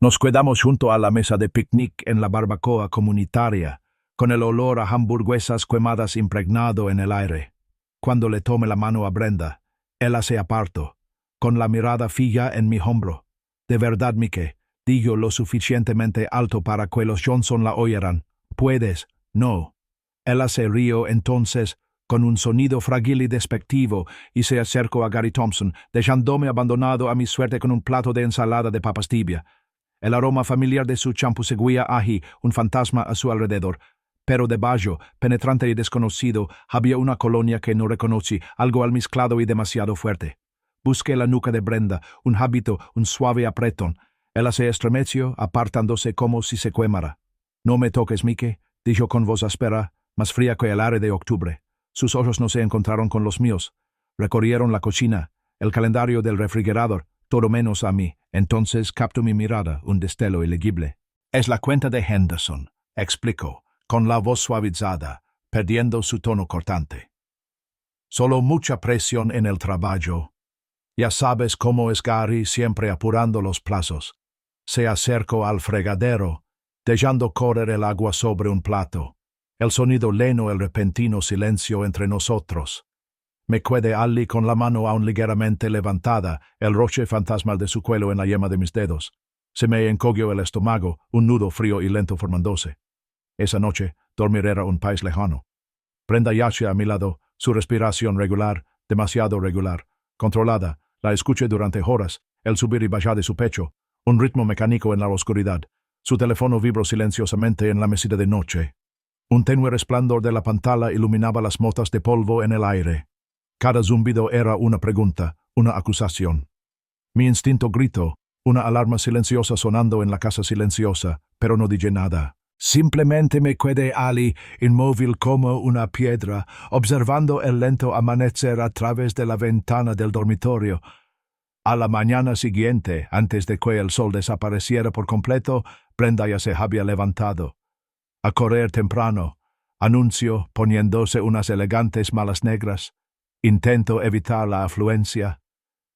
Nos quedamos junto a la mesa de picnic en la barbacoa comunitaria, con el olor a hamburguesas quemadas impregnado en el aire. Cuando le tomé la mano a Brenda, ella se apartó, con la mirada fija en mi hombro. «De verdad, Mike», dijo lo suficientemente alto para que los Johnson la oyeran. «¿Puedes?» «No». Ella se rió entonces, con un sonido frágil y despectivo, y se acercó a Gary Thompson, dejándome abandonado a mi suerte con un plato de ensalada de papas tibia. El aroma familiar de su champú seguía allí, un fantasma a su alrededor. Pero debajo, penetrante y desconocido, había una colonia que no reconocí, algo almizclado y demasiado fuerte. Busqué la nuca de Brenda, un hábito, un suave apretón. Ella se estremeció, apartándose como si se quemara. «No me toques, Mike», dijo con voz áspera, más fría que el aire de octubre. Sus ojos no se encontraron con los míos. Recorrieron la cocina, el calendario del refrigerador, todo menos a mí. Entonces captó mi mirada, un destello ilegible. «Es la cuenta de Henderson», explicó, con la voz suavizada, perdiendo su tono cortante. «Solo mucha presión en el trabajo. Ya sabes cómo es Gary, siempre apurando los plazos». Se acercó al fregadero, dejando correr el agua sobre un plato. El sonido llenó el repentino silencio entre nosotros. Me quedé allí con la mano aún ligeramente levantada, el roche fantasmal de su cuello en la yema de mis dedos. Se me encogió el estómago, un nudo frío y lento formándose. Esa noche, dormir era un país lejano. Brenda yacía a mi lado, su respiración regular, demasiado regular, controlada. La escuché durante horas, el subir y bajar de su pecho, un ritmo mecánico en la oscuridad. Su teléfono vibró silenciosamente en la mesita de noche. Un tenue resplandor de la pantalla iluminaba las motas de polvo en el aire. Cada zumbido era una pregunta, una acusación. Mi instinto gritó, una alarma silenciosa sonando en la casa silenciosa, pero no dije nada. Simplemente me quedé allí, inmóvil como una piedra, observando el lento amanecer a través de la ventana del dormitorio. A la mañana siguiente, antes de que el sol desapareciera por completo, Brenda ya se había levantado. A correr temprano, anuncio poniéndose unas elegantes malas negras. Intento evitar la afluencia.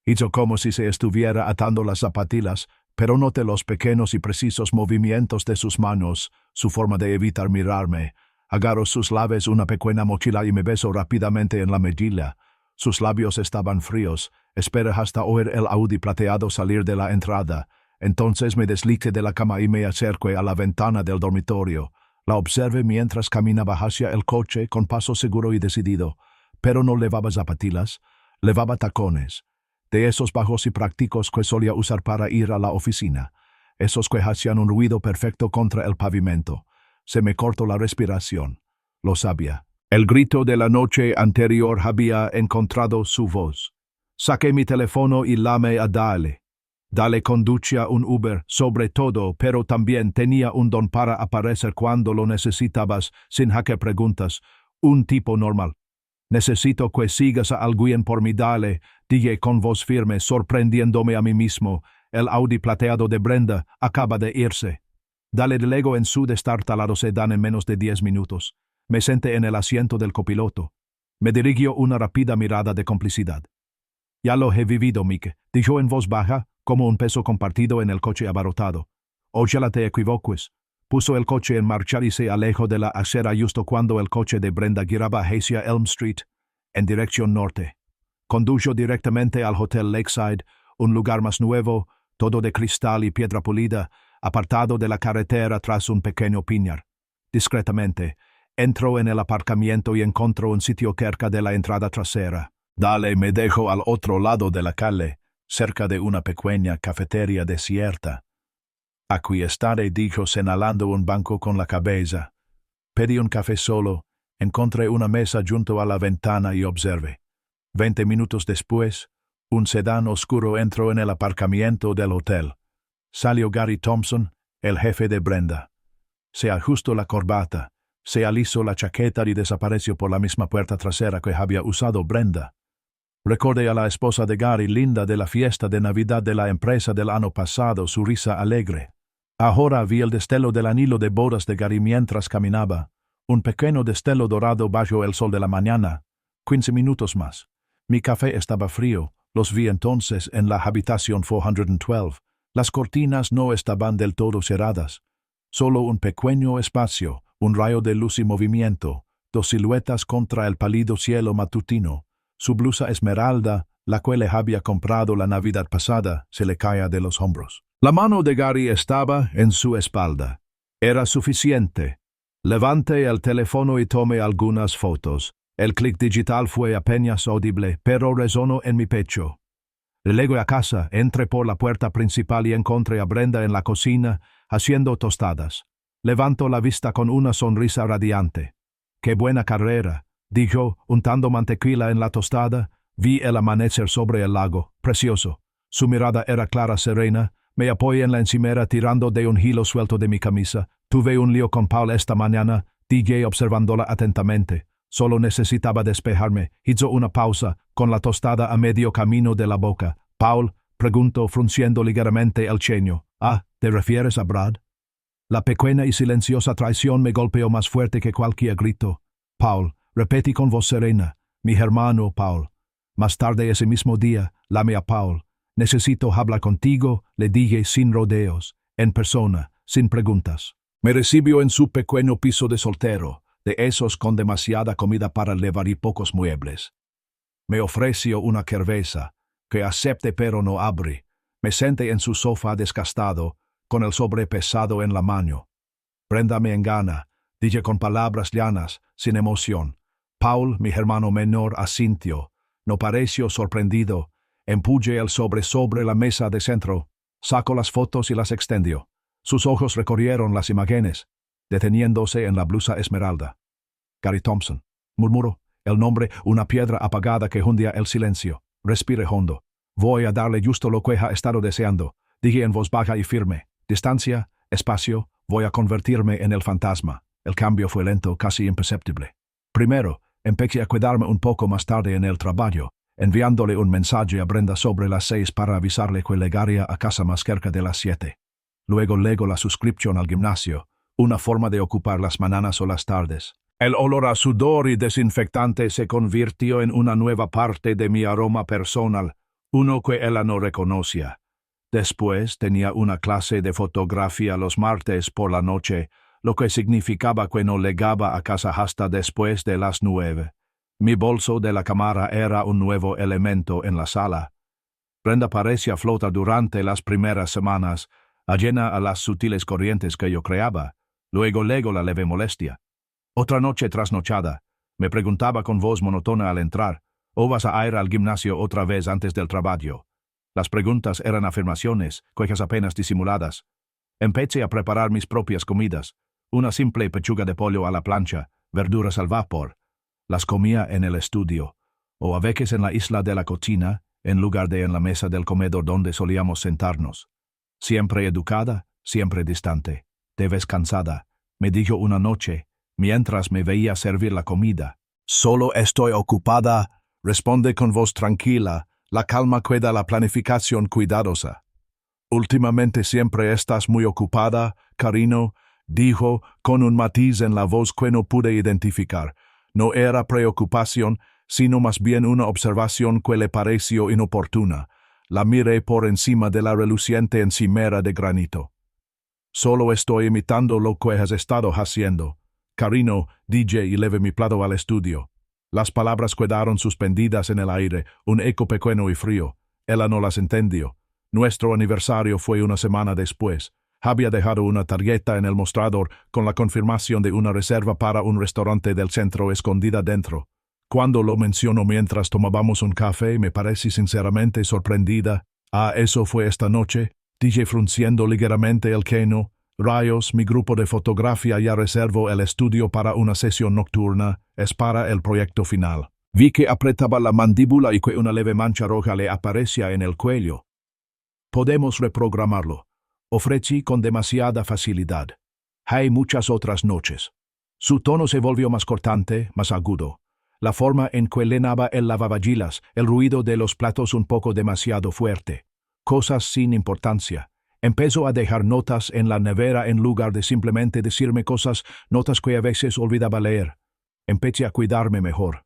Hizo como si se estuviera atando las zapatillas, pero noté los pequeños y precisos movimientos de sus manos, su forma de evitar mirarme. Agarro sus labios una pequeña mochila y me beso rápidamente en la mejilla. Sus labios estaban fríos. Esperé hasta oír el Audi plateado salir de la entrada. Entonces me desligué de la cama y me acerqué a la ventana del dormitorio. La observé mientras caminaba hacia el coche con paso seguro y decidido. Pero no llevaba zapatillas, llevaba tacones, de esos bajos y prácticos que solía usar para ir a la oficina, esos que hacían un ruido perfecto contra el pavimento. Se me cortó la respiración. Lo sabía. El grito de la noche anterior había encontrado su voz. Saqué mi teléfono y llamé a Dale. Dale conducía un Uber, sobre todo, pero también tenía un don para aparecer cuando lo necesitabas, sin hacer preguntas. Un tipo normal. «Necesito que sigas a alguien por mi Dale», dije con voz firme, sorprendiéndome a mí mismo. El Audi plateado de Brenda acaba de irse. Dale delegó en su destartalado sedán en menos de 10 minutos. Me senté en el asiento del copiloto. Me dirigió una rápida mirada de complicidad. «Ya lo he vivido, Mike», dijo en voz baja, como un peso compartido en el coche abarrotado. «Ojalá te equivoques». Puso el coche en marcha y se alejó de la acera justo cuando el coche de Brenda giraba hacia Elm Street, en dirección norte. Condujo directamente al Hotel Lakeside, un lugar más nuevo, todo de cristal y piedra pulida, apartado de la carretera tras un pequeño pinar. Discretamente, entró en el aparcamiento y encontró un sitio cerca de la entrada trasera. Dale me dejó al otro lado de la calle, cerca de una pequeña cafetería desierta. «Aquí estaré», dijo señalando un banco con la cabeza. Pedí un café solo, encontré una mesa junto a la ventana y observé. 20 minutos después, un sedán oscuro entró en el aparcamiento del hotel. Salió Gary Thompson, el jefe de Brenda. Se ajustó la corbata, se alisó la chaqueta y desapareció por la misma puerta trasera que había usado Brenda. Recordé a la esposa de Gary, Linda, de la fiesta de Navidad de la empresa del año pasado, su risa alegre. Ahora vi el destello del anillo de bodas de Gary mientras caminaba, un pequeño destello dorado bajo el sol de la mañana. 15 minutos más. Mi café estaba frío. Los vi entonces en la habitación 412. Las cortinas no estaban del todo cerradas. Solo un pequeño espacio, un rayo de luz y movimiento, dos siluetas contra el pálido cielo matutino. Su blusa esmeralda, la cual le había comprado la Navidad pasada, se le caía de los hombros. La mano de Gary estaba en su espalda. Era suficiente. Levanté el teléfono y tomé algunas fotos. El clic digital fue apenas audible, pero resonó en mi pecho. Llegué a casa, entré por la puerta principal y encontré a Brenda en la cocina, haciendo tostadas. Levantó la vista con una sonrisa radiante. «¡Qué buena carrera!», dijo, untando mantequilla en la tostada. Vi el amanecer sobre el lago, precioso. Su mirada era clara, serena. Me apoyé en la encimera tirando de un hilo suelto de mi camisa. Tuve un lío con Paul esta mañana, dije observándola atentamente. Solo necesitaba despejarme. Hizo una pausa, con la tostada a medio camino de la boca. «Paul», preguntó frunciendo ligeramente el ceño. «Ah, ¿te refieres a Brad?» La pequeña y silenciosa traición me golpeó más fuerte que cualquier grito. «Paul», repetí con voz serena. «Mi hermano, Paul». Más tarde ese mismo día, llamé a Paul. «Necesito hablar contigo», le dije sin rodeos, en persona, sin preguntas. Me recibió en su pequeño piso de soltero, de esos con demasiada comida para llevar y pocos muebles. Me ofreció una cerveza, que acepté pero no abrí. Me senté en su sofá desgastado, con el sobre pesado en la mano. «Brenda me engana», dije con palabras llanas, sin emoción. Paul, mi hermano menor, asintió. No pareció sorprendido. Empujé el sobre la mesa de centro. Sacó las fotos y las extendió. Sus ojos recorrieron las imágenes, deteniéndose en la blusa esmeralda. «Gary Thompson», murmuró, el nombre, una piedra apagada que hundía el silencio. Respiré hondo. «Voy a darle justo lo que ha estado deseando», dije en voz baja y firme. «Distancia, espacio, voy a convertirme en el fantasma». El cambio fue lento, casi imperceptible. Primero, empecé a cuidarme un poco más tarde en el trabajo, enviándole un mensaje a Brenda sobre las 6 para avisarle que llegaría a casa más cerca de las 7. Luego la suscripción al gimnasio, una forma de ocupar las mañanas o las tardes. El olor a sudor y desinfectante se convirtió en una nueva parte de mi aroma personal, uno que ella no reconocía. Después tenía una clase de fotografía los martes por la noche, lo que significaba que no llegaba a casa hasta después de las 9. Mi bolso de la cámara era un nuevo elemento en la sala. Brenda parecía flotar durante las primeras semanas, ajena a las sutiles corrientes que yo creaba. Luego la leve molestia. Otra noche trasnochada, me preguntaba con voz monótona al entrar, «¿O vas a ir al gimnasio otra vez antes del trabajo?». Las preguntas eran afirmaciones, quejas apenas disimuladas. Empecé a preparar mis propias comidas, una simple pechuga de pollo a la plancha, verduras al vapor. Las comía en el estudio, o a veces en la isla de la cocina, en lugar de en la mesa del comedor donde solíamos sentarnos. Siempre educada, siempre distante. «Te ves cansada», me dijo una noche, mientras me veía servir la comida. «Solo estoy ocupada», responde con voz tranquila, la calma que da la planificación cuidadosa. «Últimamente siempre estás muy ocupada, cariño», dijo, con un matiz en la voz que no pude identificar. No era preocupación, sino más bien una observación que le pareció inoportuna. La miré por encima de la reluciente encimera de granito. «Solo estoy imitando lo que has estado haciendo, cariño», dije y llevé mi plato al estudio. Las palabras quedaron suspendidas en el aire, un eco pequeño y frío. Ella no las entendió. Nuestro aniversario fue una semana después. Había dejado una tarjeta en el mostrador con la confirmación de una reserva para un restaurante del centro escondida dentro. Cuando lo mencionó mientras tomábamos un café, me parecí sinceramente sorprendida. «Ah, eso fue esta noche», dije frunciendo ligeramente el ceño. «Rayos, mi grupo de fotografía ya reservó el estudio para una sesión nocturna. Es para el proyecto final». Vi que apretaba la mandíbula y que una leve mancha roja le aparecía en el cuello. «Podemos reprogramarlo», ofrecí con demasiada facilidad. «Hay muchas otras noches». Su tono se volvió más cortante, más agudo. La forma en que llenaba el lavavajillas, el ruido de los platos un poco demasiado fuerte. Cosas sin importancia. Empezó a dejar notas en la nevera en lugar de simplemente decirme cosas, notas que a veces olvidaba leer. Empecé a cuidarme mejor.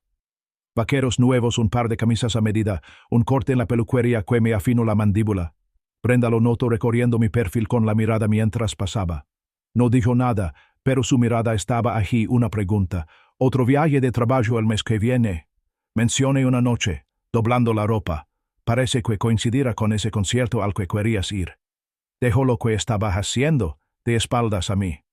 Vaqueros nuevos, un par de camisas a medida, un corte en la peluquería que me afinó la mandíbula. Brenda lo notó recorriendo mi perfil con la mirada mientras pasaba. No dijo nada, pero su mirada estaba allí. Una pregunta. ¿Otro viaje de trabajo el mes que viene? Mencioné una noche, doblando la ropa. Parece que coincidirá con ese concierto al que querías ir. Dejó lo que estaba haciendo, de espaldas a mí.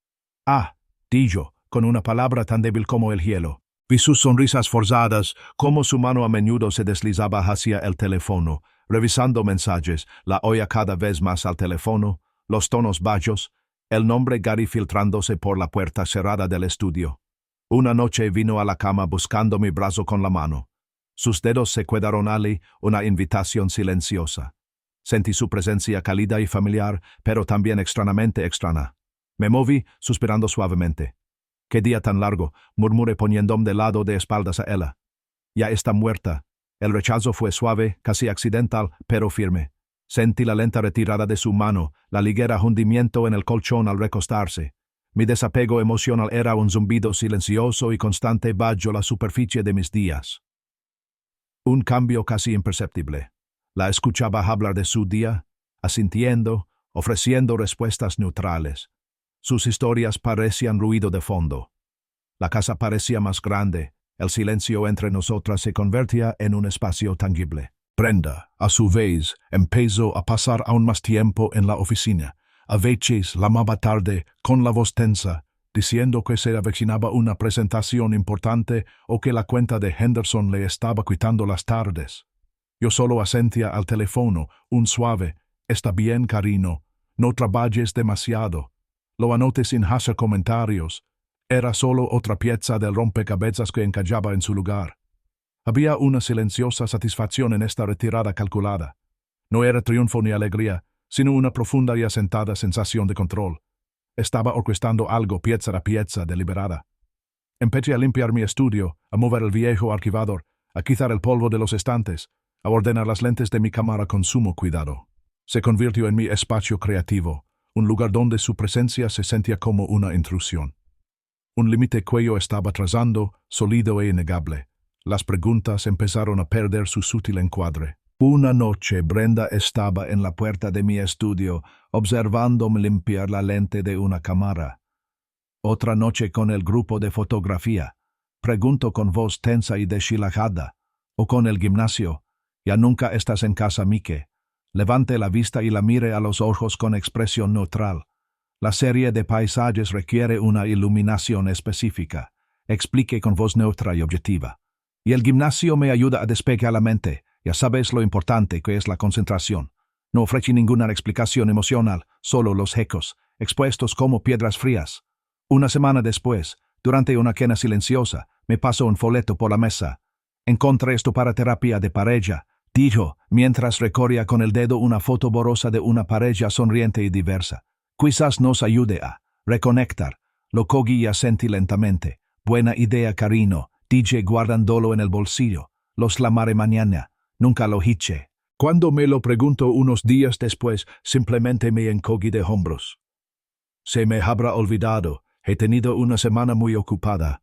Ah, di yo, con una palabra tan débil como el hielo. Vi sus sonrisas forzadas, como su mano a menudo se deslizaba hacia el teléfono, revisando mensajes, la oía cada vez más al teléfono, los tonos bajos, el nombre Gary filtrándose por la puerta cerrada del estudio. Una noche vino a la cama buscando mi brazo con la mano. Sus dedos se quedaron allí, una invitación silenciosa. Sentí su presencia cálida y familiar, pero también extrañamente extraña. Me moví, suspirando suavemente. «Qué día tan largo», murmuré poniéndome de lado de espaldas a ella. «Ya está muerta». El rechazo fue suave, casi accidental, pero firme. Sentí la lenta retirada de su mano, la ligera hundimiento en el colchón al recostarse. Mi desapego emocional era un zumbido silencioso y constante bajo la superficie de mis días. Un cambio casi imperceptible. La escuchaba hablar de su día, asintiendo, ofreciendo respuestas neutrales. Sus historias parecían ruido de fondo. La casa parecía más grande. El silencio entre nosotras se convertía en un espacio tangible. Brenda, a su vez, empezó a pasar aún más tiempo en la oficina. A veces llamaba tarde, con la voz tensa, diciendo que se avecinaba una presentación importante o que la cuenta de Henderson le estaba quitando las tardes. Yo solo asentía al teléfono, un suave, «Está bien, cariño, no trabajes demasiado». Lo anoté sin hacer comentarios. Era solo otra pieza del rompecabezas que encajaba en su lugar. Había una silenciosa satisfacción en esta retirada calculada. No era triunfo ni alegría, sino una profunda y asentada sensación de control. Estaba orquestando algo pieza a pieza, deliberada. Empecé a limpiar mi estudio, a mover el viejo archivador, a quitar el polvo de los estantes, a ordenar las lentes de mi cámara con sumo cuidado. Se convirtió en mi espacio creativo, un lugar donde su presencia se sentía como una intrusión. Un límite que yo estaba trazando, sólido e innegable. Las preguntas empezaron a perder su sutil encuadre. Una noche Brenda estaba en la puerta de mi estudio, observándome limpiar la lente de una cámara. Otra noche con el grupo de fotografía. Pregunto con voz tensa y deshilachada. O con el gimnasio. Ya nunca estás en casa, Mike. Levante la vista y la mire a los ojos con expresión neutral. La serie de paisajes requiere una iluminación específica. Explique con voz neutra y objetiva. Y el gimnasio me ayuda a despejar la mente. Ya sabes lo importante que es la concentración. No ofrece ninguna explicación emocional, solo los ecos, expuestos como piedras frías. Una semana después, durante una cena silenciosa, me pasó un folleto por la mesa. Encontré esto para terapia de pareja, dijo, mientras recorría con el dedo una foto borrosa de una pareja sonriente y diversa. Quizás nos ayude a reconectar. Lo cogí y asentí lentamente. Buena idea, cariño. DJ guardándolo en el bolsillo. Los llamaré mañana. Nunca lo hice. Cuando me lo preguntó unos días después, simplemente me encogí de hombros. Se me habrá olvidado. He tenido una semana muy ocupada.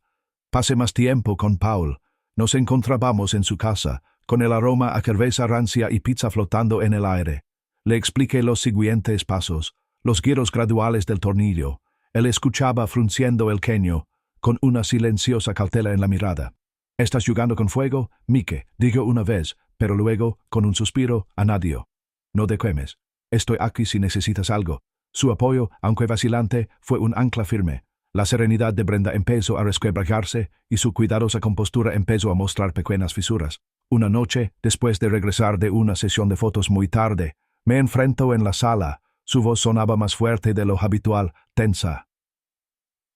Pasé más tiempo con Paul. Nos encontrábamos en su casa, con el aroma a cerveza rancia y pizza flotando en el aire. Le expliqué los siguientes pasos, los giros graduales del tornillo. Él escuchaba frunciendo el ceño, con una silenciosa cautela en la mirada. «¿Estás jugando con fuego, Mike?», dijo una vez, pero luego, con un suspiro, añadió. «No te quemes. Estoy aquí si necesitas algo». Su apoyo, aunque vacilante, fue un ancla firme. La serenidad de Brenda empezó a resquebrajarse y su cuidadosa compostura empezó a mostrar pequeñas fisuras. Una noche, después de regresar de una sesión de fotos muy tarde, me enfrentó en la sala. Su voz sonaba más fuerte de lo habitual, tensa.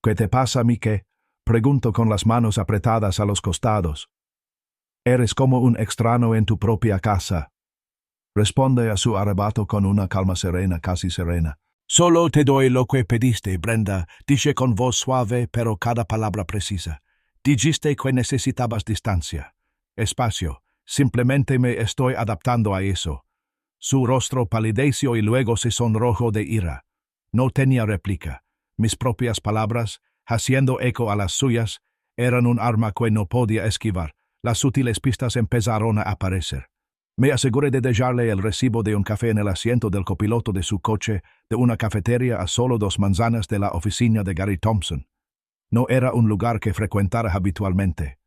«¿Qué te pasa, Mike?», preguntó con las manos apretadas a los costados. «Eres como un extraño en tu propia casa». Responde a su arrebato con una calma serena, casi serena. «Solo te doy lo que pediste, Brenda», dije con voz suave, pero cada palabra precisa. «Dijiste que necesitabas distancia, espacio. Simplemente me estoy adaptando a eso». Su rostro palideció y luego se sonrojó de ira. No tenía réplica. Mis propias palabras, haciendo eco a las suyas, eran un arma que no podía esquivar. Las sutiles pistas empezaron a aparecer. Me aseguré de dejarle el recibo de un café en el asiento del copiloto de su coche de una cafetería a solo 2 manzanas de la oficina de Gary Thompson. No era un lugar que frecuentara habitualmente.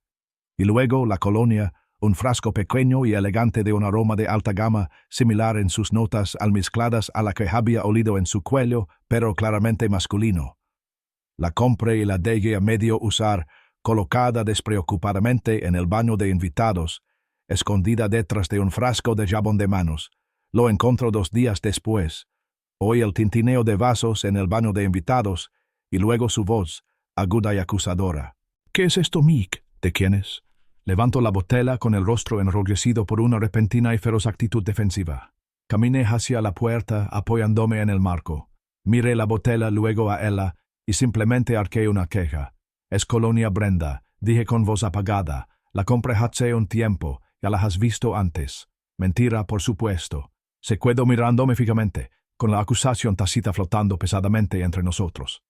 Y luego la colonia, un frasco pequeño y elegante de un aroma de alta gama, similar en sus notas almizcladas a la que había olido en su cuello, pero claramente masculino. La compré y la dejé a medio usar, colocada despreocupadamente en el baño de invitados, escondida detrás de un frasco de jabón de manos. Lo encontró 2 días después. Oí el tintineo de vasos en el baño de invitados, y luego su voz, aguda y acusadora. «¿Qué es esto, Mick? ¿De quién es?» Levanto la botella con el rostro enrojecido por una repentina y feroz actitud defensiva. Caminé hacia la puerta apoyándome en el marco. Miré la botella, luego a ella, y simplemente arqué una queja. «Es Colonia Brenda», dije con voz apagada. «La compré hace un tiempo, ya la has visto antes». «Mentira, por supuesto». Se quedó mirándome fijamente, con la acusación tácita flotando pesadamente entre nosotros.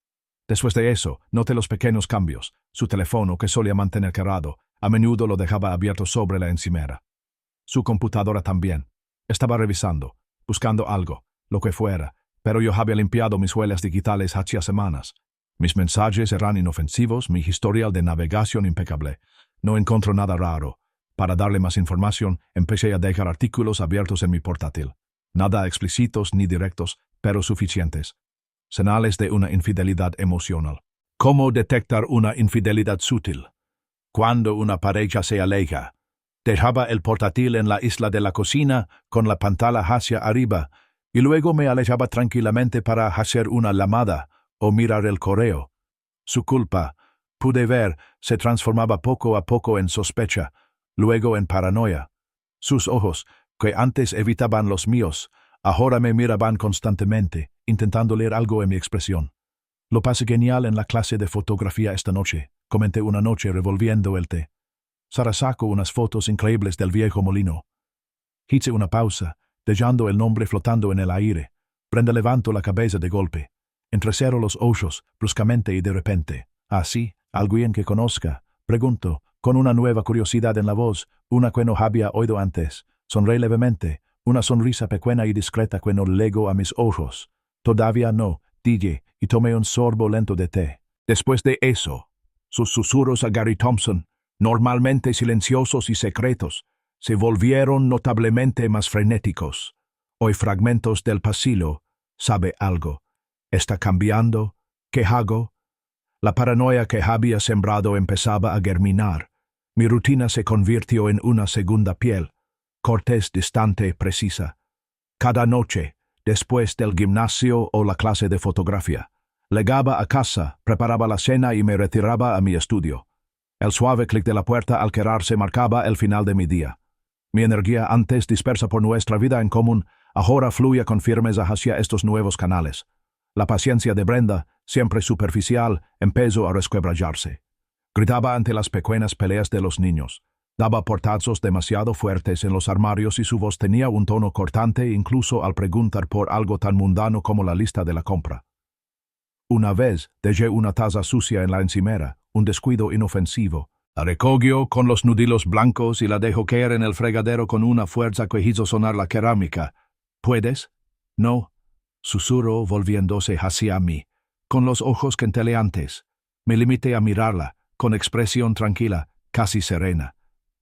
Después de eso, noté los pequeños cambios. Su teléfono, que solía mantener cerrado, a menudo lo dejaba abierto sobre la encimera. Su computadora también. Estaba revisando, buscando algo, lo que fuera, pero yo había limpiado mis huellas digitales hacía semanas. Mis mensajes eran inofensivos, mi historial de navegación impecable. No encontró nada raro. Para darle más información, empecé a dejar artículos abiertos en mi portátil. Nada explícitos ni directos, pero suficientes. Señales de una infidelidad emocional. ¿Cómo detectar una infidelidad sutil? Cuando una pareja se aleja. Dejaba el portátil en la isla de la cocina con la pantalla hacia arriba y luego me alejaba tranquilamente para hacer una llamada o mirar el correo. Su culpa, pude ver, se transformaba poco a poco en sospecha, luego en paranoia. Sus ojos, que antes evitaban los míos, ahora me miraban constantemente, intentando leer algo en mi expresión. «Lo pasé genial en la clase de fotografía esta noche», comenté una noche revolviendo el té. «Sara sacó unas fotos increíbles del viejo molino». Hice una pausa, dejando el nombre flotando en el aire. Brenda levantó la cabeza de golpe. Entrecerró los ojos, bruscamente y de repente. «¿Ah, sí? ¿Alguien que conozca?» Preguntó, con una nueva curiosidad en la voz, una que no había oído antes. Sonreí levemente, una sonrisa pequeña y discreta que no legó a mis ojos. «Todavía no», dije, y tomé un sorbo lento de té. Después de eso, sus susurros a Gary Thompson, normalmente silenciosos y secretos, se volvieron notablemente más frenéticos. Hoy fragmentos del pasillo. ¿Sabe algo? ¿Está cambiando? ¿Qué hago? La paranoia que había sembrado empezaba a germinar. Mi rutina se convirtió en una segunda piel, cortés, distante, precisa. Cada noche, después del gimnasio o la clase de fotografía, llegaba a casa, preparaba la cena y me retiraba a mi estudio. El suave clic de la puerta al cerrarse marcaba el final de mi día. Mi energía, antes dispersa por nuestra vida en común, ahora fluía con firmeza hacia estos nuevos canales. La paciencia de Brenda, siempre superficial, empezó a resquebrajarse. Gritaba ante las pequeñas peleas de los niños. Daba portazos demasiado fuertes en los armarios y su voz tenía un tono cortante incluso al preguntar por algo tan mundano como la lista de la compra. Una vez dejé una taza sucia en la encimera, un descuido inofensivo. La recogió con los nudillos blancos y la dejó caer en el fregadero con una fuerza que hizo sonar la cerámica. «¿Puedes?» «No», susurró volviéndose hacia mí, con los ojos centelleantes. Me limité a mirarla, con expresión tranquila, casi serena.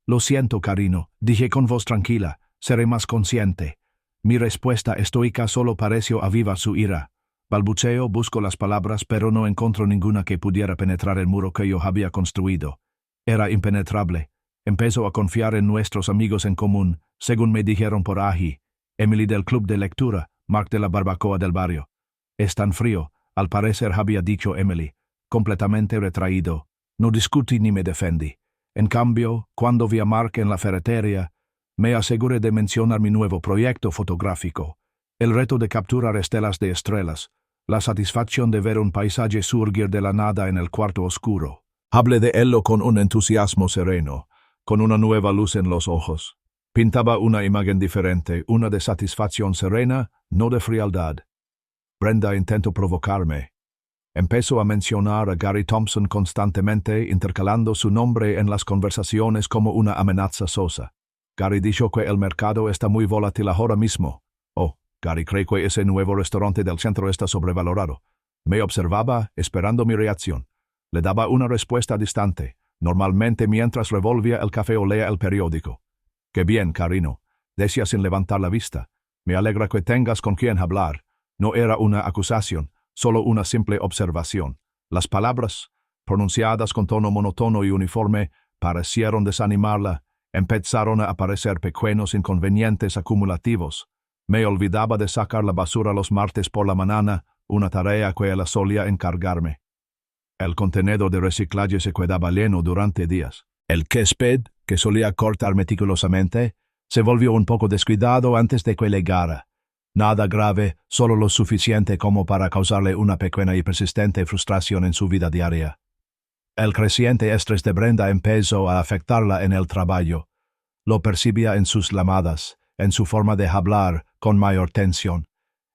«Lo siento, cariño», dije con voz tranquila, «seré más consciente». Mi respuesta estoica solo pareció avivar su ira. Balbuceo, busco las palabras, pero no encuentro ninguna que pudiera penetrar el muro que yo había construido. Era impenetrable. Empezó a confiar en nuestros amigos en común, según me dijeron por ahí. Emily del club de lectura, Mark de la barbacoa del barrio. «Es tan frío», al parecer había dicho Emily, completamente retraído. No discutí ni me defendí. En cambio, cuando vi a Mark en la ferretería, me aseguré de mencionar mi nuevo proyecto fotográfico, el reto de capturar estelas de estrellas, la satisfacción de ver un paisaje surgir de la nada en el cuarto oscuro. Hablé de él con un entusiasmo sereno, con una nueva luz en los ojos. Pintaba una imagen diferente, una de satisfacción serena, no de frialdad. Brenda intentó provocarme. Empezó a mencionar a Gary Thompson constantemente, intercalando su nombre en las conversaciones como una amenaza sosa. Gary dijo que el mercado está muy volátil ahora mismo. Oh, Gary cree que ese nuevo restaurante del centro está sobrevalorado. Me observaba, esperando mi reacción. Le daba una respuesta distante, normalmente mientras revolvía el café o leía el periódico. «Qué bien, Carino», decía sin levantar la vista. «Me alegra que tengas con quien hablar». No era una acusación, solo una simple observación. Las palabras, pronunciadas con tono monótono y uniforme, parecieron desanimarla. Empezaron a aparecer pequeños inconvenientes acumulativos. Me olvidaba de sacar la basura los martes por la mañana, una tarea que ella solía encargarme. El contenedor de reciclaje se quedaba lleno durante días. El césped, que solía cortar meticulosamente, se volvió un poco descuidado antes de que llegara. Nada grave, solo lo suficiente como para causarle una pequeña y persistente frustración en su vida diaria. El creciente estrés de Brenda empezó a afectarla en el trabajo. Lo percibía en sus llamadas, en su forma de hablar, con mayor tensión.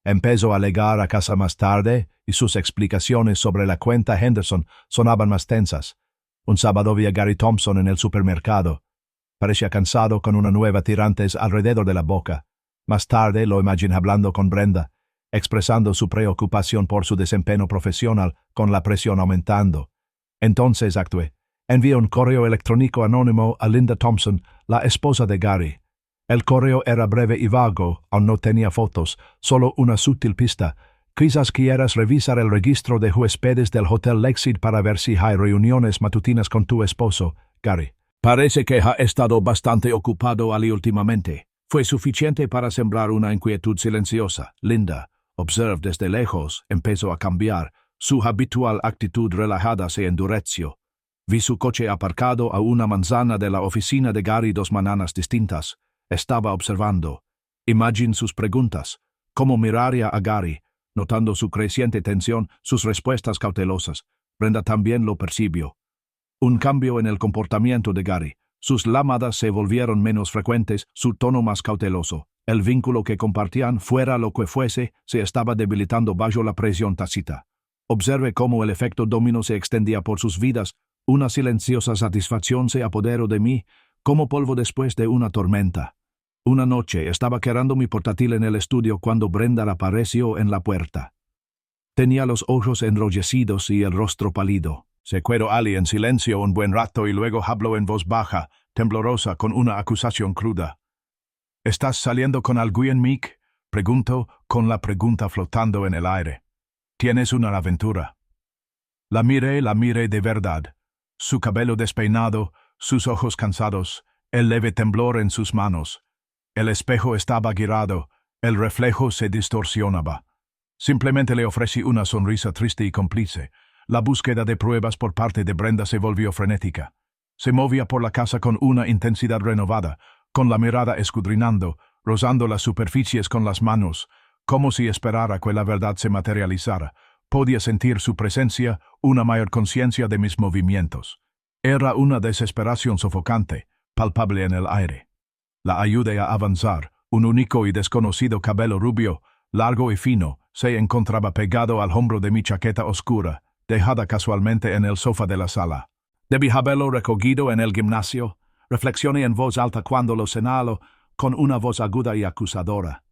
Empezó a llegar a casa más tarde y sus explicaciones sobre la cuenta Henderson sonaban más tensas. Un sábado vi a Gary Thompson en el supermercado. Parecía cansado con una nueva tirantes alrededor de la boca. Más tarde lo imaginé hablando con Brenda, expresando su preocupación por su desempeño profesional con la presión aumentando. Entonces actué. Envié un correo electrónico anónimo a Linda Thompson, la esposa de Gary. El correo era breve y vago, aún no tenía fotos, solo una sutil pista. Quizás quieras revisar el registro de huéspedes del Hotel Lakeside para ver si hay reuniones matutinas con tu esposo, Gary. Parece que ha estado bastante ocupado ali últimamente. Fue suficiente para sembrar una inquietud silenciosa. Linda, observe desde lejos, empezó a cambiar. Su habitual actitud relajada se endureció. Vi su coche aparcado a una manzana de la oficina de Gary 2 mañanas distintas. Estaba observando. Imagine sus preguntas. ¿Cómo miraría a Gary? Notando su creciente tensión, sus respuestas cautelosas. Brenda también lo percibió. Un cambio en el comportamiento de Gary. Sus llamadas se volvieron menos frecuentes, su tono más cauteloso. El vínculo que compartían, fuera lo que fuese, se estaba debilitando bajo la presión tácita. Observe cómo el efecto dominó se extendía por sus vidas. Una silenciosa satisfacción se apoderó de mí, como polvo después de una tormenta. Una noche estaba quedando mi portátil en el estudio cuando Brenda apareció en la puerta. Tenía los ojos enrojecidos y el rostro pálido. Se quedó allí en silencio un buen rato y luego habló en voz baja, temblorosa, con una acusación cruda. «¿Estás saliendo con alguien, Mick?», preguntó, con la pregunta flotando en el aire. «¿Tienes una aventura?». La miré de verdad. Su cabello despeinado, sus ojos cansados, el leve temblor en sus manos. El espejo estaba girado, el reflejo se distorsionaba. Simplemente le ofrecí una sonrisa triste y cómplice. La búsqueda de pruebas por parte de Brenda se volvió frenética. Se movía por la casa con una intensidad renovada, con la mirada escudriñando, rozando las superficies con las manos, como si esperara que la verdad se materializara. Podía sentir su presencia, una mayor conciencia de mis movimientos. Era una desesperación sofocante, palpable en el aire. La ayudé a avanzar. Un único y desconocido cabello rubio, largo y fino, se encontraba pegado al hombro de mi chaqueta oscura, dejada casualmente en el sofá de la sala. Debí haberlo recogido en el gimnasio. Reflexioné en voz alta cuando lo señaló, con una voz aguda y acusadora.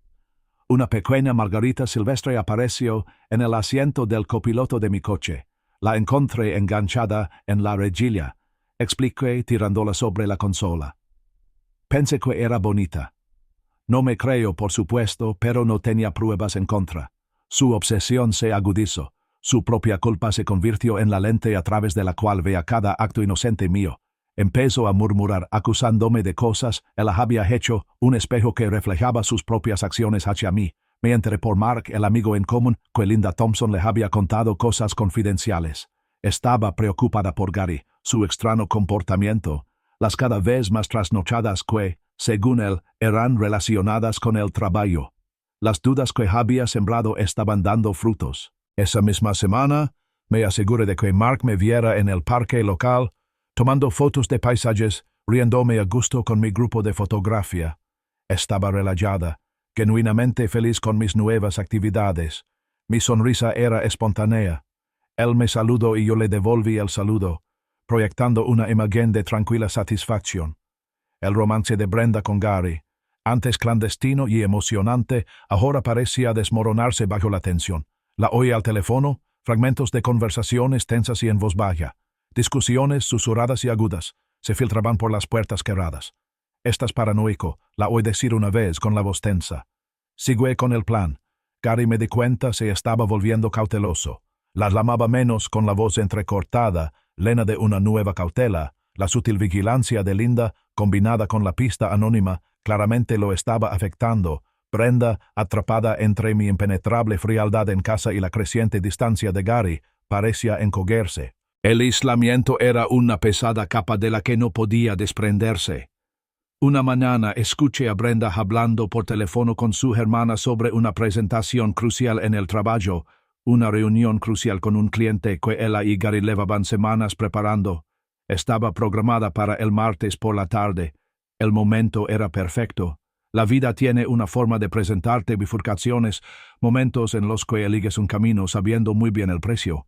Una pequeña margarita silvestre apareció en el asiento del copiloto de mi coche. La encontré enganchada en la rejilla. Expliqué tirándola sobre la consola. Pensé que era bonita. No me creyó, por supuesto, pero no tenía pruebas en contra. Su obsesión se agudizó. Su propia culpa se convirtió en la lente a través de la cual veía cada acto inocente mío. Empezó a murmurar, acusándome de cosas. Él había hecho un espejo que reflejaba sus propias acciones hacia mí. Me enteré por Mark, el amigo en común, que Linda Thompson le había contado cosas confidenciales. Estaba preocupada por Gary, su extraño comportamiento, las cada vez más trasnochadas que, según él, eran relacionadas con el trabajo. Las dudas que había sembrado estaban dando frutos. Esa misma semana, me aseguré de que Mark me viera en el parque local, tomando fotos de paisajes, riéndome a gusto con mi grupo de fotografía. Estaba relajada, genuinamente feliz con mis nuevas actividades. Mi sonrisa era espontánea. Él me saludó y yo le devolví el saludo, proyectando una imagen de tranquila satisfacción. El romance de Brenda con Gary, antes clandestino y emocionante, ahora parecía desmoronarse bajo la tensión. La oía al teléfono, fragmentos de conversaciones tensas y en voz baja. Discusiones susurradas y agudas se filtraban por las puertas cerradas. «Estás paranoico», la oí decir una vez con la voz tensa. Sigue con el plan. Gary, me di cuenta, se estaba volviendo cauteloso. La llamaba menos con la voz entrecortada, llena de una nueva cautela. La sutil vigilancia de Linda, combinada con la pista anónima, claramente lo estaba afectando. Brenda, atrapada entre mi impenetrable frialdad en casa y la creciente distancia de Gary, parecía encogerse. El aislamiento era una pesada capa de la que no podía desprenderse. Una mañana escuché a Brenda hablando por teléfono con su hermana sobre una presentación crucial en el trabajo, una reunión crucial con un cliente que ella y Gary llevaban semanas preparando. Estaba programada para el martes por la tarde. El momento era perfecto. La vida tiene una forma de presentarte bifurcaciones, momentos en los que eliges un camino sabiendo muy bien el precio.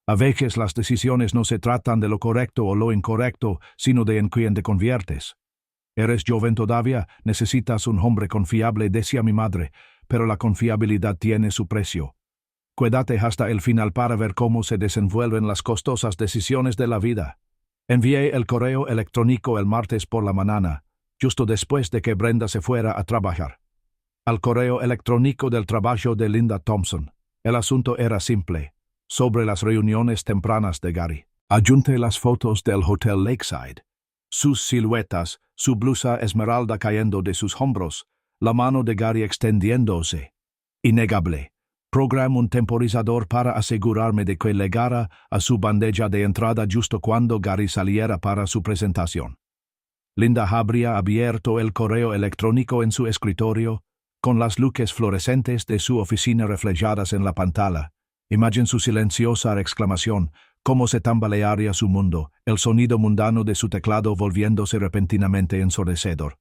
A veces las decisiones no se tratan de lo correcto o lo incorrecto, sino de en quién te conviertes. Eres joven todavía, necesitas un hombre confiable, decía mi madre, pero la confiabilidad tiene su precio. Quédate hasta el final para ver cómo se desenvuelven las costosas decisiones de la vida. Envié el correo electrónico el martes por la mañana, justo después de que Brenda se fuera a trabajar. Al correo electrónico del trabajo de Linda Thompson. El asunto era simple, sobre las reuniones tempranas de Gary. Adjunté las fotos del Hotel Lakeside. Sus siluetas, su blusa esmeralda cayendo de sus hombros, la mano de Gary extendiéndose. Innegable. Programé un temporizador para asegurarme de que llegara a su bandeja de entrada justo cuando Gary saliera para su presentación. Linda habría abierto el correo electrónico en su escritorio, con las luces fluorescentes de su oficina reflejadas en la pantalla. Imaginen su silenciosa exclamación, cómo se tambalearía su mundo, el sonido mundano de su teclado volviéndose repentinamente ensordecedor.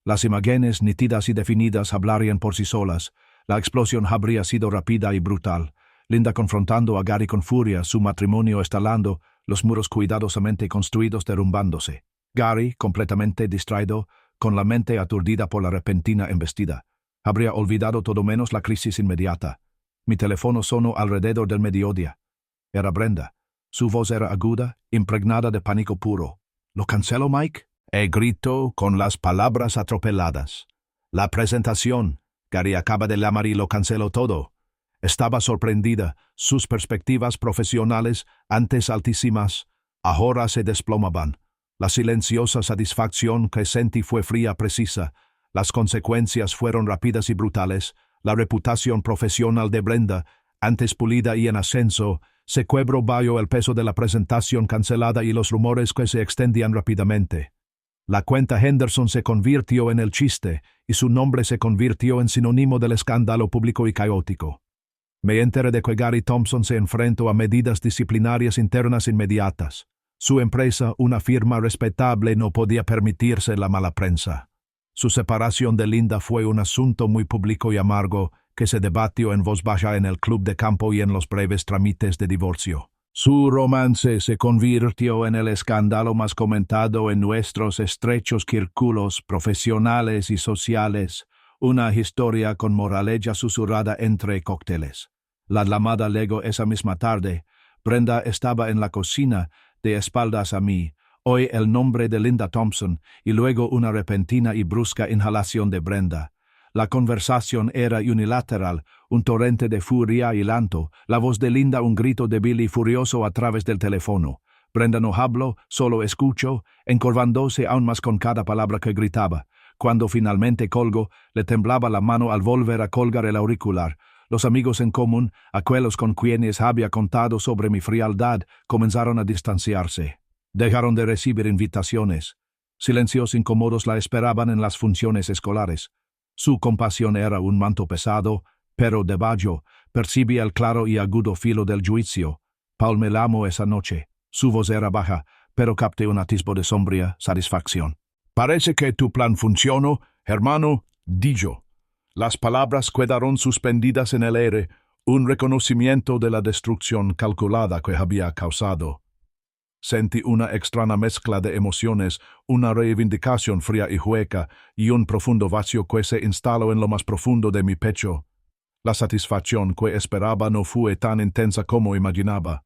Las imágenes nítidas y definidas hablarían por sí solas. La explosión habría sido rápida y brutal. Linda confrontando a Gary con furia, su matrimonio estalando, los muros cuidadosamente construidos derrumbándose. Gary, completamente distraído, con la mente aturdida por la repentina embestida. Habría olvidado todo menos la crisis inmediata. Mi teléfono sonó alrededor del mediodía. Era Brenda. Su voz era aguda, impregnada de pánico puro. «¿Lo cancelo, Mike?» Gritó con las palabras atropeladas. «La presentación. Gary acaba de llamar y lo canceló todo». Estaba sorprendida. Sus perspectivas profesionales, antes altísimas, ahora se desplomaban. La silenciosa satisfacción que sentí fue fría, precisa. Las consecuencias fueron rápidas y brutales. La reputación profesional de Brenda, antes pulida y en ascenso, se quebró bajo el peso de la presentación cancelada y los rumores que se extendían rápidamente. La cuenta Henderson se convirtió en el chiste, y su nombre se convirtió en sinónimo del escándalo público y caótico. Me enteré de que Gary Thompson se enfrentó a medidas disciplinarias internas inmediatas. Su empresa, una firma respetable, no podía permitirse la mala prensa. Su separación de Linda fue un asunto muy público y amargo, que se debatió en voz baja en el club de campo y en los breves trámites de divorcio. Su romance se convirtió en el escándalo más comentado en nuestros estrechos círculos profesionales y sociales, una historia con moraleja susurrada entre cócteles. La llamada luego esa misma tarde. Brenda estaba en la cocina, de espaldas a mí. Oí el nombre de Linda Thompson y luego una repentina y brusca inhalación de Brenda. La conversación era unilateral, un torrente de furia y llanto, la voz de Linda un grito débil y furioso a través del teléfono. Brenda no habló, solo escuchó, encorvándose aún más con cada palabra que gritaba. Cuando finalmente colgó, le temblaba la mano al volver a colgar el auricular. Los amigos en común, aquellos con quienes había contado sobre mi frialdad, comenzaron a distanciarse. Dejaron de recibir invitaciones. Silencios incómodos la esperaban en las funciones escolares. Su compasión era un manto pesado, pero debajo percibía el claro y agudo filo del juicio. Paul me llamó esa noche. Su voz era baja, pero capté un atisbo de sombría satisfacción. «Parece que tu plan funcionó, hermano», dijo. Las palabras quedaron suspendidas en el aire, un reconocimiento de la destrucción calculada que había causado. Sentí una extraña mezcla de emociones, una reivindicación fría y hueca, y un profundo vacío que se instaló en lo más profundo de mi pecho. La satisfacción que esperaba no fue tan intensa como imaginaba.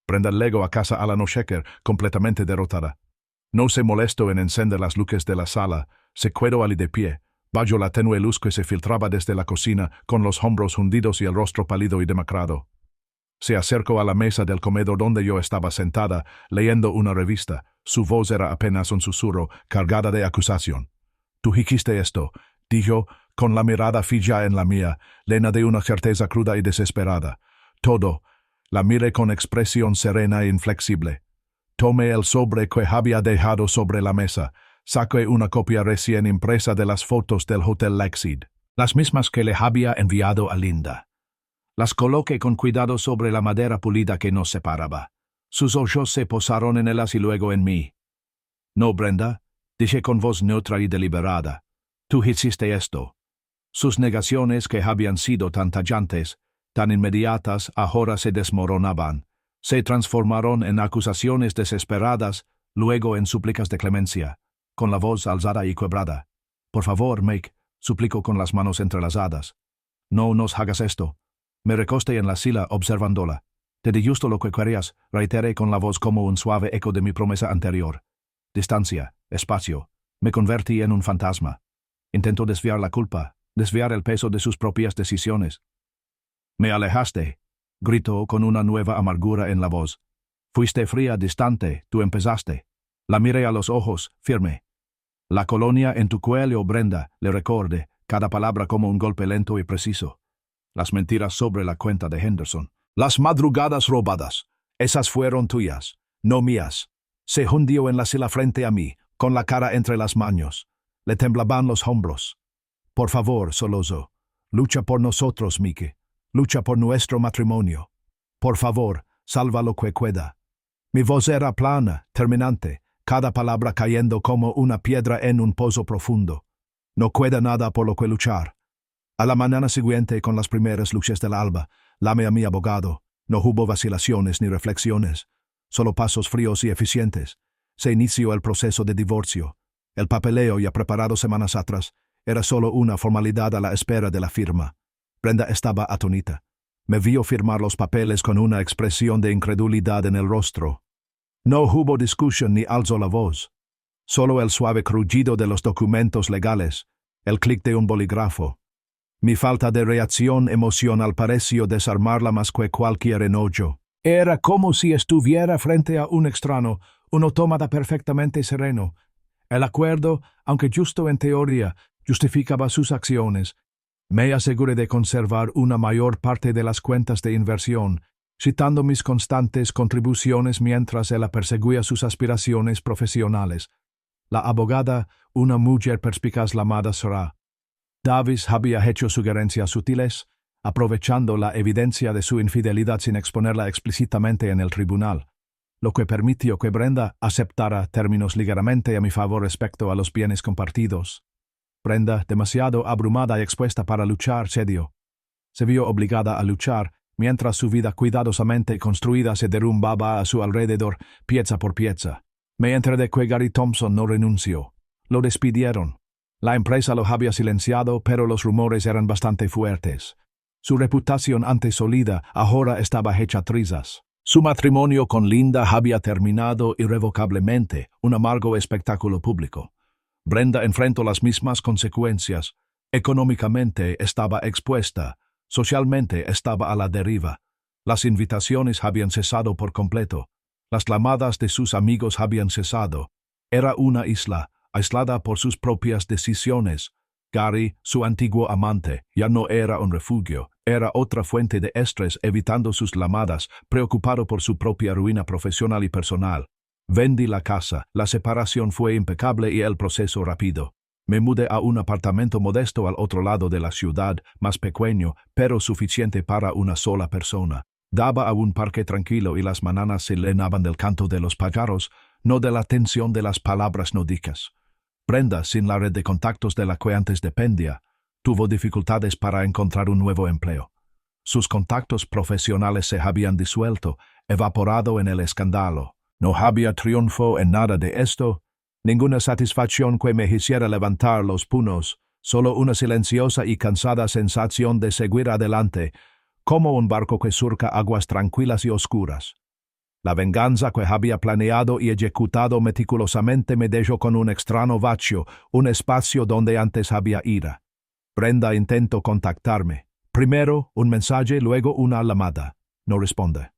Brenda llegó a casa a la noche completamente derrotada. No se molestó en encender las luces de la sala, se quedó allí de pie, bajo la tenue luz que se filtraba desde la cocina, con los hombros hundidos y el rostro pálido y demacrado. Se acercó a la mesa del comedor donde yo estaba sentada, leyendo una revista. Su voz era apenas un susurro, cargada de acusación. «Tú dijiste esto», dijo, con la mirada fija en la mía, llena de una certeza cruda y desesperada. «Todo». La miré con expresión serena e inflexible. Tomé el sobre que había dejado sobre la mesa. Saqué una copia recién impresa de las fotos del Hotel Lexid, las mismas que le había enviado a Linda. Las coloqué con cuidado sobre la madera pulida que nos separaba. Sus ojos se posaron en ellas y luego en mí. «No, Brenda», dije con voz neutra y deliberada. «Tú hiciste esto». Sus negaciones, que habían sido tan tallantes, tan inmediatas, ahora se desmoronaban. Se transformaron en acusaciones desesperadas, luego en súplicas de clemencia, con la voz alzada y quebrada. «Por favor, Meg», suplicó con las manos entrelazadas. «No nos hagas esto». Me recosté en la silla observándola. «Te di justo lo que querías», reiteré con la voz como un suave eco de mi promesa anterior. Distancia, espacio. Me convertí en un fantasma. Intentó desviar la culpa, desviar el peso de sus propias decisiones. «Me alejaste», gritó con una nueva amargura en la voz. «Fuiste fría, distante, tú empezaste». La miré a los ojos, firme. «La colonia en tu cuello, Brenda», le recordé, cada palabra como un golpe lento y preciso. «Las mentiras sobre la cuenta de Henderson. Las madrugadas robadas. Esas fueron tuyas, no mías». Se hundió en la silla frente a mí, con la cara entre las manos. Le temblaban los hombros. «Por favor», solozó. «Lucha por nosotros, Mike. Lucha por nuestro matrimonio. Por favor, salva lo que queda». Mi voz era plana, terminante, cada palabra cayendo como una piedra en un pozo profundo. «No queda nada por lo que luchar». A la mañana siguiente, con las primeras luces del alba, llamé a mi abogado. No hubo vacilaciones ni reflexiones, solo pasos fríos y eficientes. Se inició el proceso de divorcio. El papeleo, ya preparado semanas atrás, era solo una formalidad a la espera de la firma. Brenda estaba atónita. Me vio firmar los papeles con una expresión de incredulidad en el rostro. No hubo discusión ni alzó la voz. Solo el suave crujido de los documentos legales, el clic de un bolígrafo. Mi falta de reacción emocional pareció desarmarla más que cualquier enojo. Era como si estuviera frente a un extraño, un autómata perfectamente sereno. El acuerdo, aunque justo en teoría, justificaba sus acciones. Me aseguré de conservar una mayor parte de las cuentas de inversión, citando mis constantes contribuciones mientras él perseguía sus aspiraciones profesionales. La abogada, una mujer perspicaz llamada Sarah Davis, había hecho sugerencias sutiles, aprovechando la evidencia de su infidelidad sin exponerla explícitamente en el tribunal, lo que permitió que Brenda aceptara términos ligeramente a mi favor respecto a los bienes compartidos. Brenda, demasiado abrumada y expuesta para luchar, cedió. Se vio obligada a luchar, mientras su vida cuidadosamente construida se derrumbaba a su alrededor, pieza por pieza. Me enteré de que Gary Thompson no renunció. Lo despidieron. La empresa lo había silenciado, pero los rumores eran bastante fuertes. Su reputación antes sólida ahora estaba hecha trizas. Su matrimonio con Linda había terminado irrevocablemente, un amargo espectáculo público. Brenda enfrentó las mismas consecuencias. Económicamente estaba expuesta, socialmente estaba a la deriva. Las invitaciones habían cesado por completo. Las llamadas de sus amigos habían cesado. Era una isla, aislada por sus propias decisiones. Gary, su antiguo amante, ya no era un refugio, era otra fuente de estrés evitando sus llamadas, preocupado por su propia ruina profesional y personal. Vendí la casa, la separación fue impecable y el proceso rápido. Me mudé a un apartamento modesto al otro lado de la ciudad, más pequeño, pero suficiente para una sola persona. Daba a un parque tranquilo y las mañanas se llenaban del canto de los pájaros, no de la tensión de las palabras no dichas. Brenda, sin la red de contactos de la que antes dependía, tuvo dificultades para encontrar un nuevo empleo. Sus contactos profesionales se habían disuelto, evaporado en el escándalo. No había triunfo en nada de esto, ninguna satisfacción que me hiciera levantar los puños, solo una silenciosa y cansada sensación de seguir adelante, como un barco que surca aguas tranquilas y oscuras. La venganza que había planeado y ejecutado meticulosamente me dejó con un extraño vacío, un espacio donde antes había ira. Brenda intentó contactarme. Primero un mensaje, luego una llamada. No responde.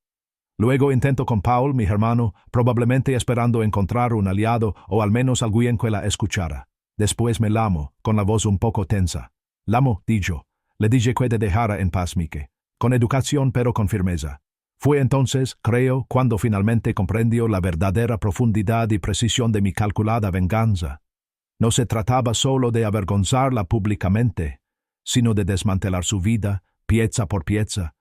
Luego intento con Paul, mi hermano, probablemente esperando encontrar un aliado o al menos alguien que la escuchara. Después me llamo, con la voz un poco tensa. Llamo, dijo. Le dije que te dejara en paz, Mike. Con educación pero con firmeza. Fue entonces, creo, cuando finalmente comprendió la verdadera profundidad y precisión de mi calculada venganza. No se trataba solo de avergonzarla públicamente, sino de desmantelar su vida, pieza por pieza,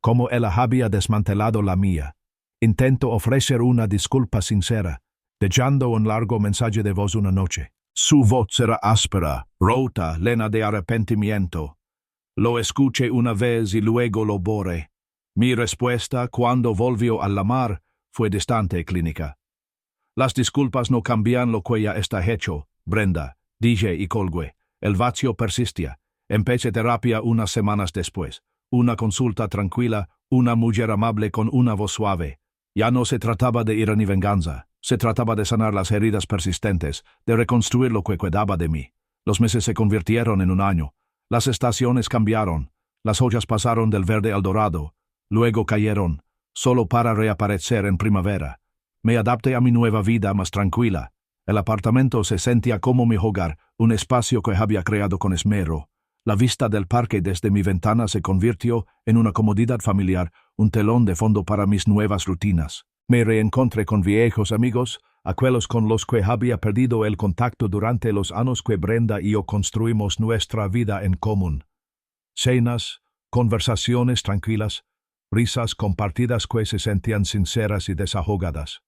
como él había desmantelado la mía. Intento ofrecer una disculpa sincera, dejando un largo mensaje de voz una noche. Su voz era áspera, rota, llena de arrepentimiento. Lo escuché una vez y luego lo borré. Mi respuesta, cuando volvió a llamar, fue distante y clínica. Las disculpas no cambian lo que ya está hecho, Brenda, dije y colgué. El vacío persistía. Empecé terapia unas semanas después. Una consulta tranquila, una mujer amable con una voz suave. Ya no se trataba de ira ni venganza. Se trataba de sanar las heridas persistentes, de reconstruir lo que quedaba de mí. Los meses se convirtieron en un año. Las estaciones cambiaron. Las hojas pasaron del verde al dorado. Luego cayeron, solo para reaparecer en primavera. Me adapté a mi nueva vida más tranquila. El apartamento se sentía como mi hogar, un espacio que había creado con esmero. La vista del parque desde mi ventana se convirtió en una comodidad familiar, un telón de fondo para mis nuevas rutinas. Me reencontré con viejos amigos, aquellos con los que había perdido el contacto durante los años que Brenda y yo construimos nuestra vida en común. Cenas, conversaciones tranquilas, risas compartidas que se sentían sinceras y desahogadas.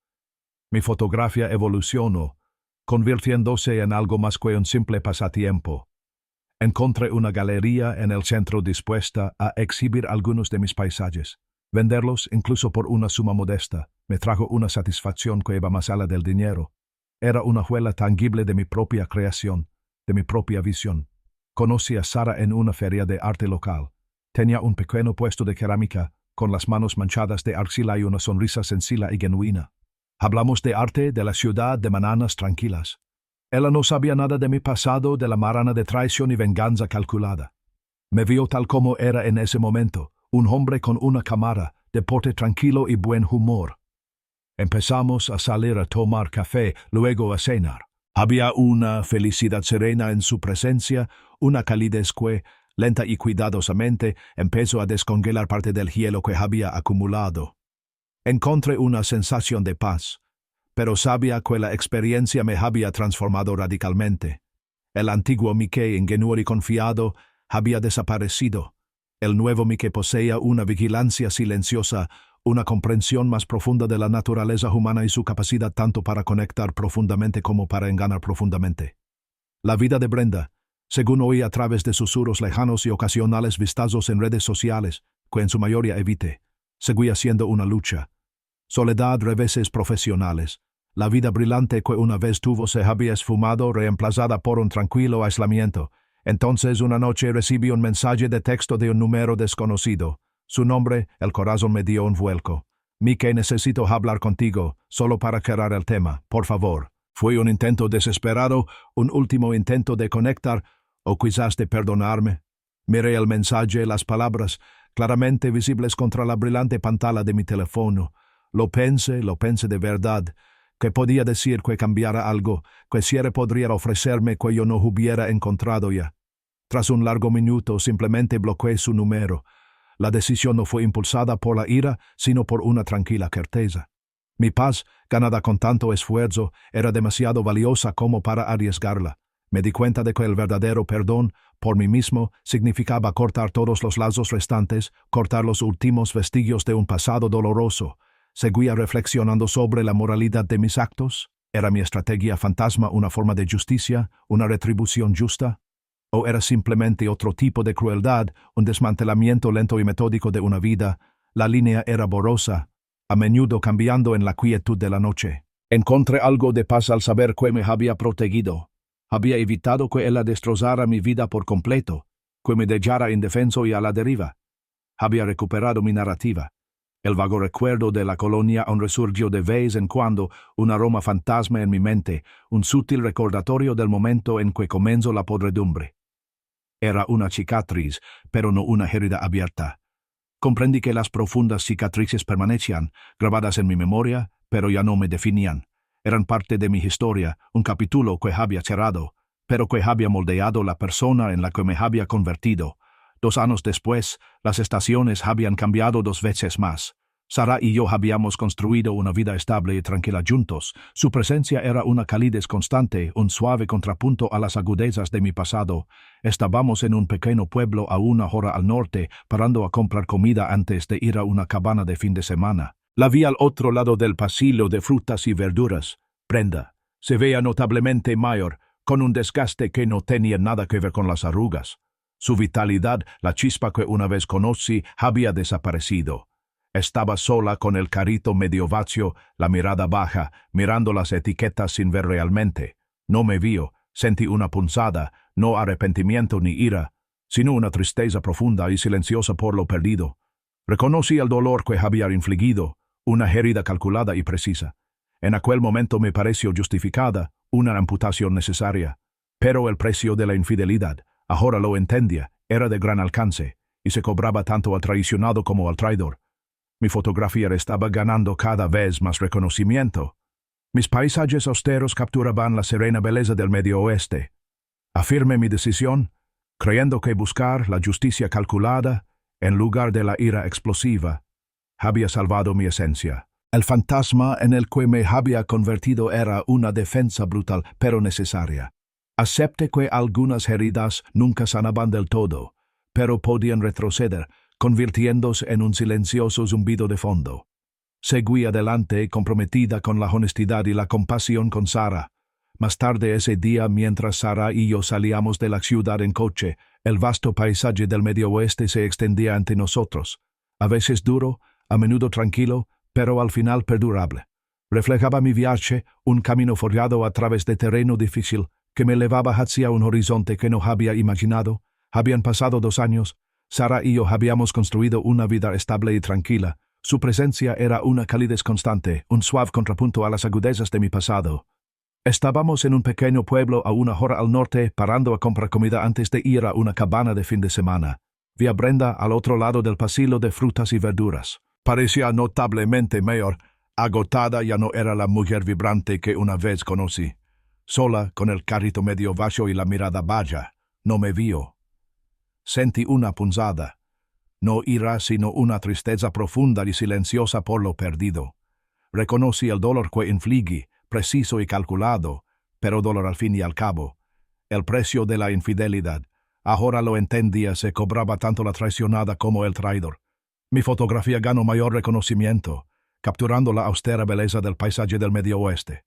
Mi fotografía evolucionó, convirtiéndose en algo más que un simple pasatiempo. Encontré una galería en el centro dispuesta a exhibir algunos de mis paisajes. Venderlos, incluso por una suma modesta, me trajo una satisfacción que iba más allá del dinero. Era una huella tangible de mi propia creación, de mi propia visión. Conocí a Sara en una feria de arte local. Tenía un pequeño puesto de cerámica, con las manos manchadas de arcilla y una sonrisa sencilla y genuina. Hablamos de arte, de la ciudad, de mañanas tranquilas. Ella no sabía nada de mi pasado, de la marana de traición y venganza calculada. Me vio tal como era en ese momento, un hombre con una cámara, de porte tranquilo y buen humor. Empezamos a salir a tomar café, luego a cenar. Había una felicidad serena en su presencia, una calidez que, lenta y cuidadosamente, empezó a descongelar parte del hielo que había acumulado. Encontré una sensación de paz, pero sabía que la experiencia me había transformado radicalmente. El antiguo Mike, ingenuo y confiado, había desaparecido. El nuevo Mike poseía una vigilancia silenciosa, una comprensión más profunda de la naturaleza humana y su capacidad tanto para conectar profundamente como para engañar profundamente. La vida de Brenda, según oí a través de susurros lejanos y ocasionales vistazos en redes sociales, que en su mayoría evité, seguía siendo una lucha. Soledad, reveses profesionales. La vida brillante que una vez tuvo se había esfumado, reemplazada por un tranquilo aislamiento. Entonces una noche recibí un mensaje de texto de un número desconocido. Su nombre, el corazón me dio un vuelco. Mike, necesito hablar contigo, solo para aclarar el tema, por favor. Fue un intento desesperado, un último intento de conectar, o quizás de perdonarme. Miré el mensaje, las palabras, claramente visibles contra la brillante pantalla de mi teléfono. Lo pensé de verdad, que podía decir que cambiara algo, que Sierra podría ofrecerme que yo no hubiera encontrado ya. Tras un largo minuto simplemente bloqueé su número. La decisión no fue impulsada por la ira, sino por una tranquila certeza. Mi paz, ganada con tanto esfuerzo, era demasiado valiosa como para arriesgarla. Me di cuenta de que el verdadero perdón, por mí mismo, significaba cortar todos los lazos restantes, cortar los últimos vestigios de un pasado doloroso. Seguía reflexionando sobre la moralidad de mis actos. ¿Era mi estrategia fantasma una forma de justicia, una retribución justa? ¿O era simplemente otro tipo de crueldad, un desmantelamiento lento y metódico de una vida? La línea era borrosa. a menudo cambiando en la quietud de la noche. Encontré algo de paz al saber que me había protegido. Había evitado que ella destrozara mi vida por completo, que me dejara indefenso y a la deriva. Había recuperado mi narrativa. El vago recuerdo de la colonia aún resurgió de vez en cuando, un aroma fantasma en mi mente, un sutil recordatorio del momento en que comenzó la podredumbre. Era una cicatriz, pero no una herida abierta. Comprendí que las profundas cicatrices permanecían, grabadas en mi memoria, pero ya no me definían. Eran parte de mi historia, un capítulo que había cerrado, pero que había moldeado la persona en la que me había convertido. 2 años después, las estaciones habían cambiado 2 veces más. Sara y yo habíamos construido una vida estable y tranquila juntos. Su presencia era una calidez constante, un suave contrapunto a las agudezas de mi pasado. Estábamos en un pequeño pueblo a 1 hora al norte, parando a comprar comida antes de ir a una cabana de fin de semana. La vi al otro lado del pasillo de frutas y verduras. Brenda se veía notablemente mayor, con un desgaste que no tenía nada que ver con las arrugas. Su vitalidad, la chispa que una vez conocí, había desaparecido. Estaba sola con el carrito medio vacío, la mirada baja, mirando las etiquetas sin ver realmente. No me vio, sentí una punzada, no arrepentimiento ni ira, sino una tristeza profunda y silenciosa por lo perdido. Reconocí el dolor que había infligido, una herida calculada y precisa. En aquel momento me pareció justificada, una amputación necesaria. Pero el precio de la infidelidad, ahora lo entendía, era de gran alcance, y se cobraba tanto al traicionado como al traidor. Mi fotografía estaba ganando cada vez más reconocimiento. Mis paisajes austeros capturaban la serena belleza del Medio Oeste. Afirmé mi decisión, creyendo que buscar la justicia calculada, en lugar de la ira explosiva, había salvado mi esencia. El fantasma en el que me había convertido era una defensa brutal, pero necesaria. Acepté que algunas heridas nunca sanaban del todo, pero podían retroceder, convirtiéndose en un silencioso zumbido de fondo. Seguí adelante, comprometida con la honestidad y la compasión con Sara. Más tarde ese día, mientras Sara y yo salíamos de la ciudad en coche, el vasto paisaje del Medio Oeste se extendía ante nosotros, a veces duro, a menudo tranquilo, pero al final perdurable. Reflejaba mi viaje, un camino forjado a través de terreno difícil, que me elevaba hacia un horizonte que no había imaginado. Habían pasado 2 años. Sara y yo habíamos construido una vida estable y tranquila. Su presencia era una calidez constante, un suave contrapunto a las agudezas de mi pasado. Estábamos en un pequeño pueblo a 1 hora al norte, parando a comprar comida antes de ir a una cabana de fin de semana. Vi a Brenda al otro lado del pasillo de frutas y verduras. Parecía notablemente mayor. Agotada, ya no era la mujer vibrante que una vez conocí. Sola, con el carrito medio vacío y la mirada baja, no me vio. Sentí una punzada. No ira, sino una tristeza profunda y silenciosa por lo perdido. Reconocí el dolor que infligí, preciso y calculado, pero dolor al fin y al cabo. El precio de la infidelidad. Ahora lo entendía, se cobraba tanto la traicionada como el traidor. Mi fotografía ganó mayor reconocimiento, capturando la austera belleza del paisaje del Medio Oeste.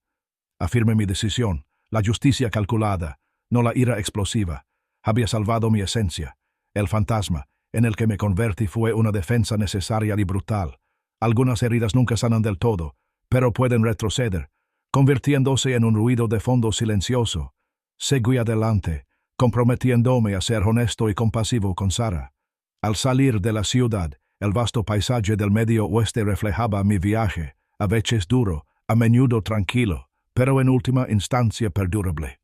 Afirmé mi decisión, la justicia calculada, no la ira explosiva. Había salvado mi esencia. El fantasma, en el que me convertí, fue una defensa necesaria y brutal. Algunas heridas nunca sanan del todo, pero pueden retroceder, convirtiéndose en un ruido de fondo silencioso. Seguí adelante, comprometiéndome a ser honesto y compasivo con Sara. Al salir de la ciudad, el vasto paisaje del Medio Oeste reflejaba mi viaje, a veces duro, a menudo tranquilo, pero en última instancia perdurable.